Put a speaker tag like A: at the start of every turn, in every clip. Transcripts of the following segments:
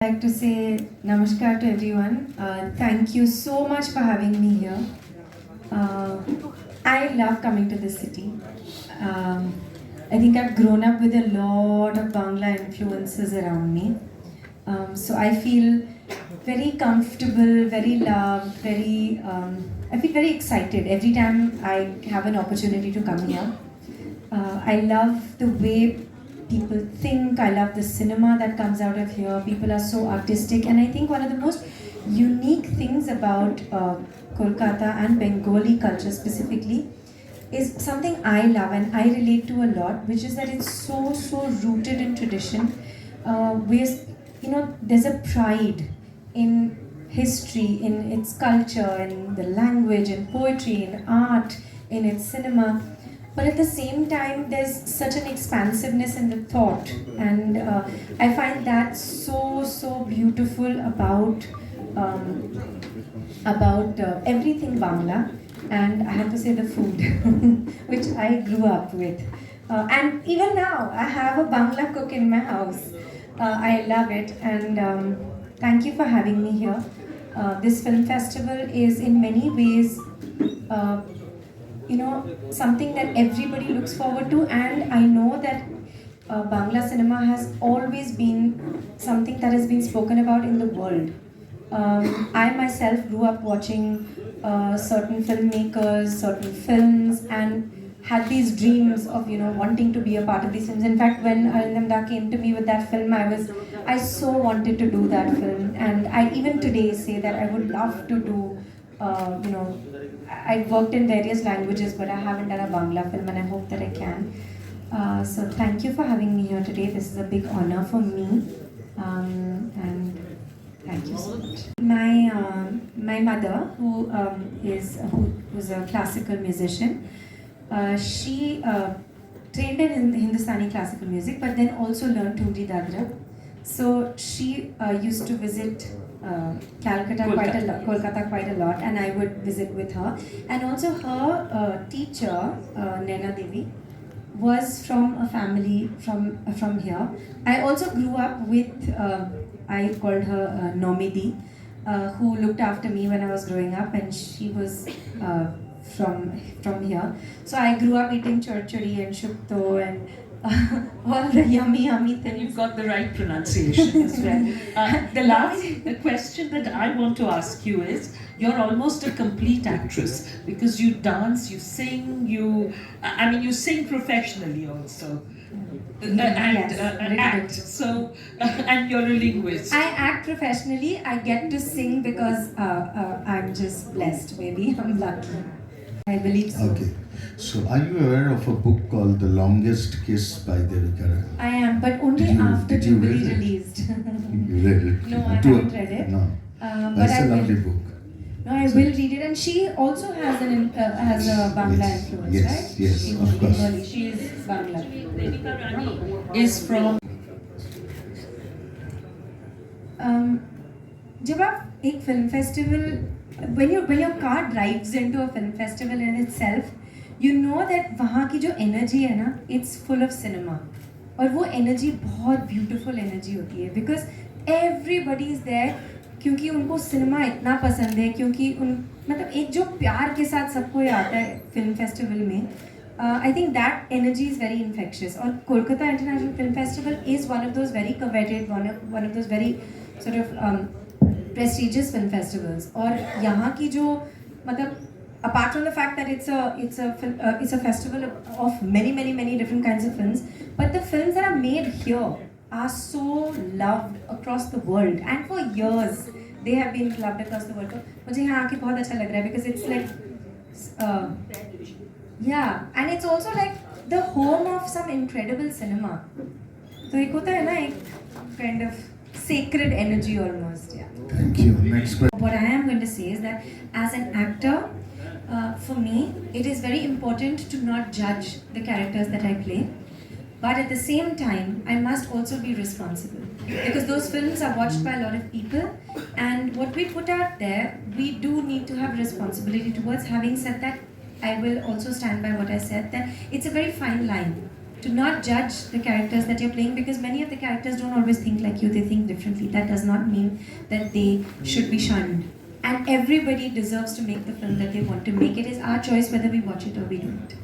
A: I'd like to say namaskar to everyone. Thank you so much for having me here. Uh, I love coming to this city. Um, I think I've grown up with a lot of Bangla influences around me. So I feel very comfortable, very loved, I feel very excited every time I have an opportunity to come here. I love the way people think. I love the cinema that comes out of here. People are so artistic, and I think one of the most unique things about Kolkata and Bengali culture specifically is something I love and I relate to a lot, which is that it's so rooted in tradition. Where there's a pride in history, in its culture, in the language, in poetry, in art, in its cinema. But at the same time, there's such an expansiveness in the thought, and I find that so beautiful about everything Bangla, and I have to say the food, which I grew up with, and even now I have a Bangla cook in my house. I love it, and thank you for having me here. This film festival is in many ways. Uh, Something that everybody looks forward to, and I know that Bangla cinema has always been something that has been spoken about in the world. I myself grew up watching certain filmmakers, certain films, and had these dreams of wanting to be a part of these films. In fact, when Nandan came to me with that film, I so wanted to do that film, and I even today say that I would love to do. I've worked in various languages, but I haven't done a Bangla film, and I hope that I can. So thank you for having me here today. This is a big honor for me, and thank you so much. My mother, who was a classical musician, she trained in Hindustani classical music, but then also learned Tumri Dadra. So she used to visit Kolkata quite a lot, and I would visit with her. And also her teacher, Naina Devi, was from a family from here. I also grew up with, I called her Nomidi, who looked after me when I was growing up, and she was from here. So I grew up eating churchuri and shukto and all the yummy things.
B: You've got the right pronunciation as well. The last question that I want to ask you is, you're almost a complete actress because you dance, you sing, you sing professionally also. And act. So, and you're a linguist.
A: I act professionally. I get to sing because I'm just blessed. Maybe I'm lucky. I believe so.
C: Okay. So, are you aware of a book called The Longest Kiss by Aditi Rao?
A: I am, but only after it will be released.
C: You read it?
A: No, I haven't read it.
C: No.
A: That's
C: a lovely book.
A: No, I will read it, and she also has a Bangla influence,
C: yes,
A: right?
C: Yes, of course.
A: Bengali. She is Bangla.
B: Is from.
A: जब आप एक film festival when your car drives into a film festival in itself, you know that वहाँ की जो energy है ना, it's full of cinema, और वो energy बहुत beautiful energy होती है because everybody is there क्योंकि उनको सिनेमा इतना पसंद है, क्योंकि मतलब एक जो प्यार के साथ सबको आता है फिल्म फेस्टिवल में. I think that energy is very infectious. और Kolkata International Film Festival is one of those very coveted, one of those very sort of prestigious film festivals. और यहाँ की जो मतलब apart from the fact that it's a festival of many different kinds of films, but the films that are made here are so loved across the world, and for years they have been loved across the world. तो मुझे यहाँ आके बहुत अच्छा लग रहा है because it's like yeah, and it's also like the home of some incredible cinema. तो एक होता है ना एक kind of sacred energy almost. Yeah.
C: Thank you. Next question.
A: What I am going to say is that as an actor, for me, it is very important to not judge the characters that I play. But at the same time, I must also be responsible. Because those films are watched by a lot of people. And what we put out there, we do need to have responsibility towards. Having said that, I will also stand by what I said, that it's a very fine line. to not judge the characters that you're playing, because many of the characters don't always think like you, they think differently. That does not mean that they should be shunned. And everybody deserves to make the film that they want to make. It is our choice whether we watch it or we don't.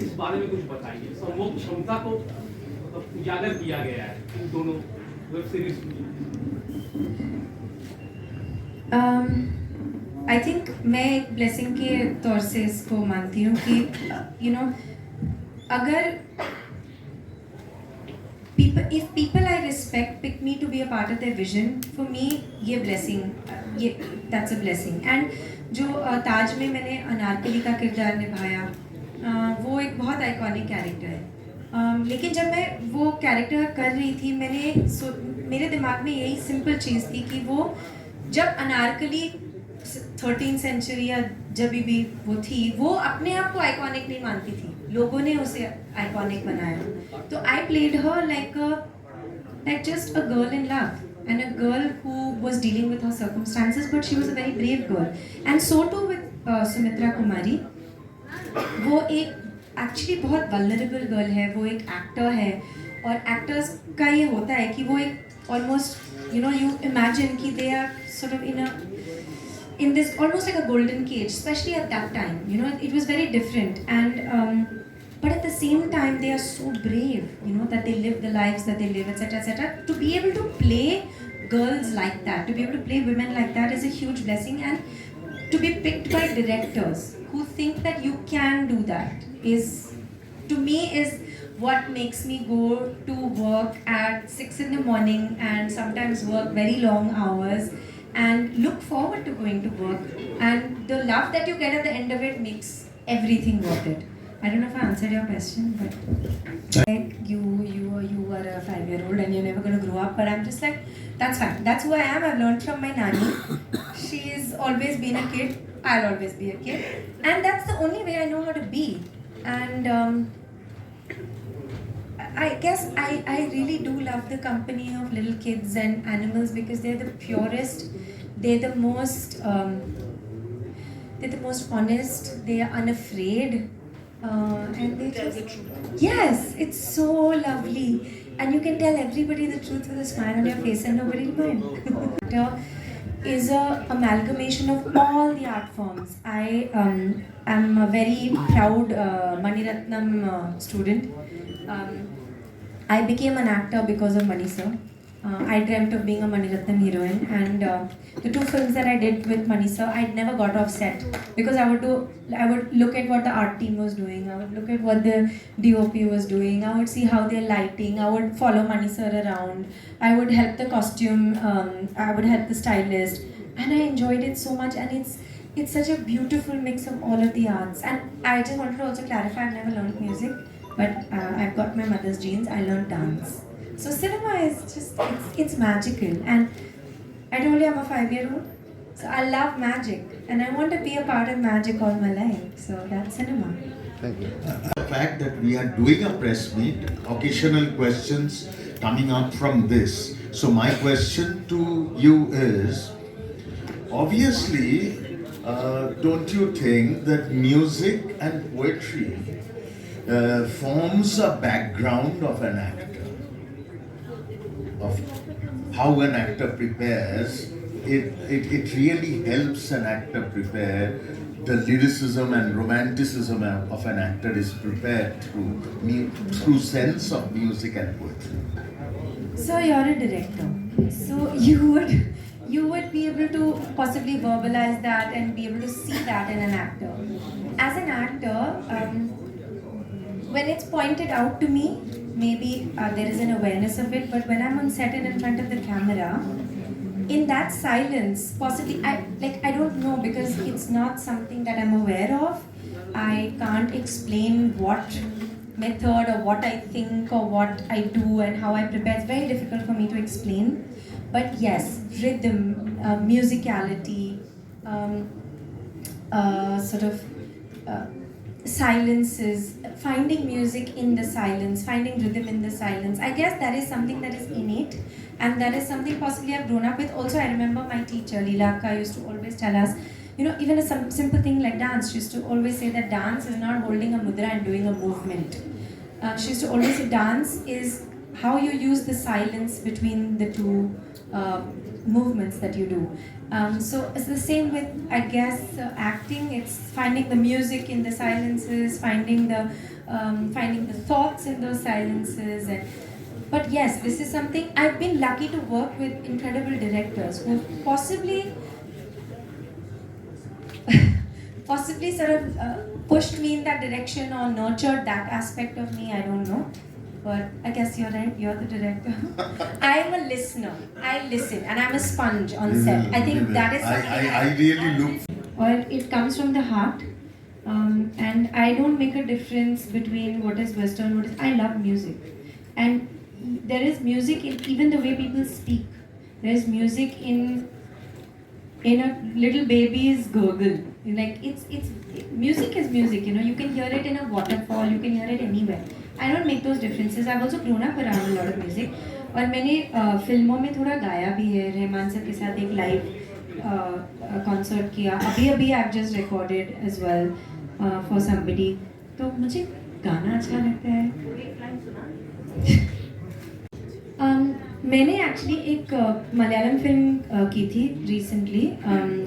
D: इस बारे में कुछ बताइए, संभोग क्षमता को मतलब उजागर किया गया है इन दोनों वेब सीरीज में।
A: आई थिंक मैं एक ब्लेसिंग के तौर से इसको मानती हूँ कि यू नो अगर if people I respect pick me to be a part of their vision, for me ये blessing, ये that's a blessing. And जो ताज में मैंने अनारकली का किरदार निभाया, वो एक बहुत आइकॉनिक कैरेक्टर है। लेकिन जब मैं वो कैरेक्टर कर रही थी, मेरे दिमाग में यही सिंपल चीज़ थी कि वो जब अनारकली 13th सेंचुरी या जब भी वो थी, वो अपने आप को आइकॉनिक नहीं मानती थी, लोगों ने उसे आइकॉनिक बनाया। तो I played her like just a girl in love, and a girl who was dealing with her circumstances, but she was a very brave girl. And so too with Sumitra Kumari. वो एक actually बहुत vulnerable girl है, वो एक actor है, और actors का ये होता है कि वो एक ऑलमोस्ट यू इमेजिन कि they are sort of in this almost like a golden cage, especially at that time. It was very different, and but at the same time they are so brave, that they live the lives that they live, etc., etc. To be able to play girls like that, to be able to play women like that is a huge blessing, and to be picked by directors who think that you can do that is, to me, is what makes me go to work at 6 in the morning and sometimes work very long hours and look forward to going to work, and the love that you get at the end of it makes everything worth it. I don't know if I answered your question, but like you are a 5-year-old and you're never going to grow up, but I'm just like, that's fine. That's who I am. I've learned from my nanny. She's always been a kid. I'll always be a kid, and that's the only way I know how to be. And I guess I really do love the company of little kids and animals, because they're the purest, they're the most honest, they are unafraid, and they just, yes, it's so lovely, and you can tell everybody the truth with a smile on your face and nobody will mind. Is a amalgamation of all the art forms. I am a very proud Maniratnam student. I became an actor because of Mani sir. I dreamt of being a Maniratnam heroine, and the 2 films that I did with Mani sir, I'd never got off set, because I would look at what the art team was doing, I would look at what the DOP was doing, I would see how they're lighting, I would follow Mani sir around, I would help the costume, I would help the stylist, and I enjoyed it so much, and it's such a beautiful mix of all of the arts. And I just wanted to also clarify, I've never learned music, but I've got my mother's genes. I learned dance. So cinema is just, it's magical. And I told you I'm a 5-year-old. So I love magic. And I want to be a part of magic all my life. So that's cinema.
C: Thank you. The fact that we are doing a press meet, occasional questions coming up from this. So my question to you is, obviously, don't you think that music and poetry forms a background of an actor, of how an actor prepares? It really helps an actor prepare. The lyricism and romanticism of an actor is prepared through sense of music and poetry.
A: So you're a director. So you would be able to possibly verbalize that and be able to see that in an actor. As an actor, when it's pointed out to me, maybe there is an awareness of it, but when I'm on set and in front of the camera, in that silence, possibly, I don't know, because it's not something that I'm aware of. I can't explain what method or what I think or what I do and how I prepare. It's very difficult for me to explain. But yes, rhythm, musicality, silences, finding music in the silence, finding rhythm in the silence. I guess that is something that is innate, and that is something possibly I've grown up with. Also, I remember my teacher, Leela Akka, used to always tell us, even a simple thing like dance. She used to always say that dance is not holding a mudra and doing a movement. She used to always say dance is how you use the silence between the two movements that you do. So it's the same with, I guess, acting. It's finding the music in the silences, finding the thoughts in those silences. But yes, this is something I've been lucky to work with incredible directors who possibly sort of pushed me in that direction or nurtured that aspect of me. I don't know. But I guess you're right, you're the director. I'm a listener. I listen and I'm a sponge on set. I think that is something
C: I really look.
A: or it comes from the heart. And I don't make a difference between what is Western, what is. I love music. And there is music in even the way people speak. There is music in a little baby's gurgle. Like it's music is music, you can hear it in a waterfall, you can hear it anywhere. I don't make those differences. I've also grown up around a lot of music. और मैंने फिल्मों में थोड़ा गाया भी है, Rahman sir के साथ एक लाइव कॉन्सर्ट किया. अभी I've just recorded as well for somebody. तो मुझे गाना अच्छा लगता है. मैंने एक्चुअली एक मलयालम फिल्म की थी रिसेंटली,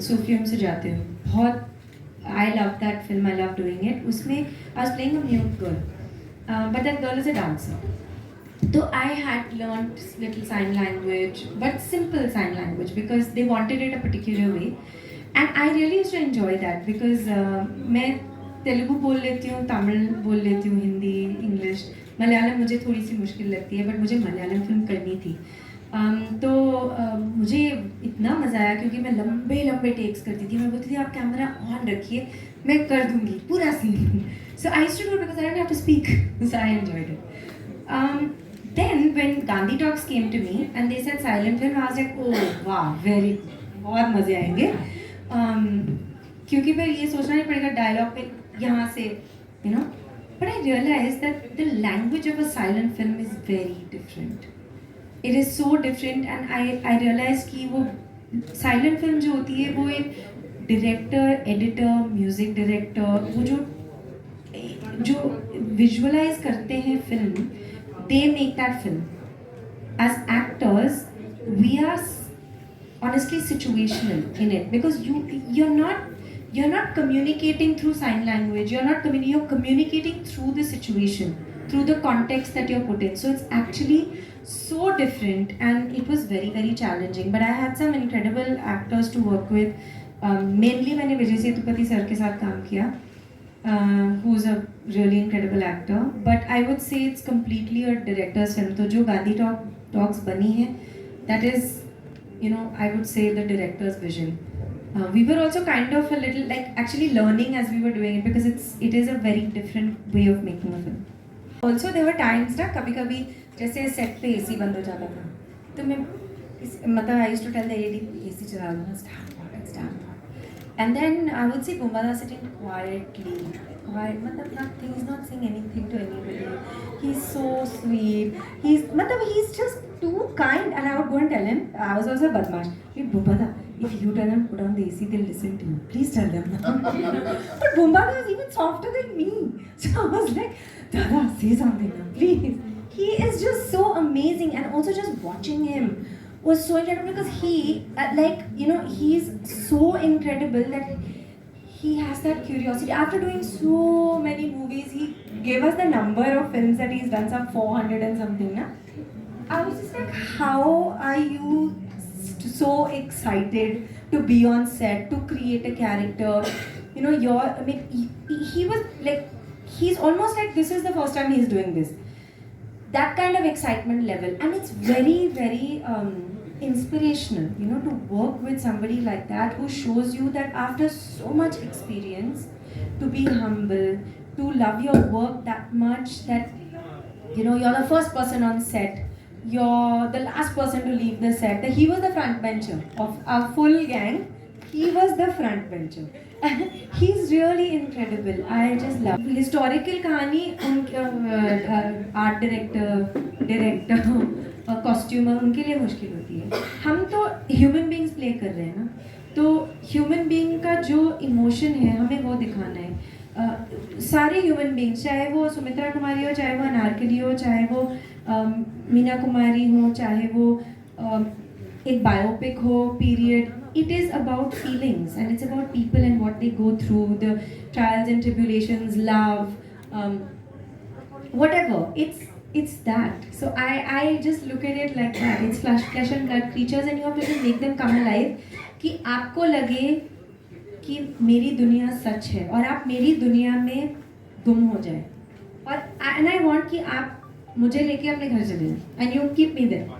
A: सूफियों से जाते हो. बहुत I love that film, I love doing it. उसमें I was playing a mute girl, but that girl is a dancer. So I had learned little sign language, but simple sign language because they wanted it a particular way. And I really used to enjoy that because मैं तेलुगु बोल लेती हूँ, तमिल बोल लेती हूँ, Hindi, English. Malayalam मुझे थोड़ी सी मुश्किल लगती है, बट मुझे मलयालम फिल्म करनी थी. तो मुझे इतना मज़ा आया क्योंकि मैं लंबे टेक्स करती थी. मैं बोलती थी आप कैमरा ऑन रखिए, मैं कर दूँगी पूरा scene. So I used to do it because I didn't have to speak. So I enjoyed it. Then when Gandhi Talks came to me and they said silent film, I was like, oh wow, very बहुत मज़े आएंगे. क्योंकि फिर ये सोचना नहीं पड़ेगा dialogue पे यहाँ से, But I realized that the language of a silent film is very different. It is so different, and I realized कि वो silent film जो होती है वो एक director, editor, music director, वो जो visualize करते हैं film, they make that film. As actors, we are honestly situational in it because you're not communicating through sign language. You're communicating through the situation, through the context that you're put in. So it's actually so different, and it was very challenging. But I had some incredible actors to work with. Mainly मैंने Vijay Sethupathi sir के साथ काम किया, who's a really incredible actor. But I would say it's completely a director's film. तो जो Gandhi talks बनी है, that is, I would say the director's vision. We were also kind of a little like actually learning as we were doing it because it is a very different way of making a film. Also there were times ना कभी जैसे set पे AC बंद हो जाता था, तो मैं मतलब I used to tell the AD AC चला लो, it's damn hot. And then I would see Bumbada sitting quietly, मतलब he's not saying anything to anybody. He's so sweet. He's just too kind. And I would go and tell him, I was also a badmash. Hey Bumbada, if you tell them put on the AC, they'll listen to you. Please tell them. But Bumbada was even softer than me. So I was like, Dada, say something now, please. He is just so amazing, and also just watching him was so incredible because he, he's so incredible that he has that curiosity. After doing so many movies, he gave us the number of films that he's done, some 400 and something. Na? I was just like, how are you so excited to be on set, to create a character? He was like, he's almost like this is the first time he's doing this. That kind of excitement level, and it's very inspirational, to work with somebody like that who shows you that after so much experience, to be humble, to love your work that much that you're the first person on set, you're the last person to leave the set. He was the front bencher of our full gang. He was the front bencher. He's really incredible. I just love historical कहानी, art director, costumer उनके लिए मुश्किल होती है. हम तो human beings play कर रहे हैं ना, तो ह्यूमन बीइंग का जो इमोशन है हमें वो दिखाना है। सारे ह्यूमन बीइंग्स, चाहे वो सुमित्रा कुमारी हो, चाहे वो अनारकली हो, चाहे वो मीना कुमारी हो, चाहे वो एक बायोपिक हो, period, it is about feelings and it's about people and what they go through, the trials and tribulations, love, whatever. It's that. So I just look at it like that. It's flesh and blood creatures and you have to just make them come alive कि आपको लगे कि मेरी दुनिया सच है और आप मेरी दुनिया में गुम हो जाए, और and I want कि आप मुझे लेके अपने घर चले जाएं and you keep me there.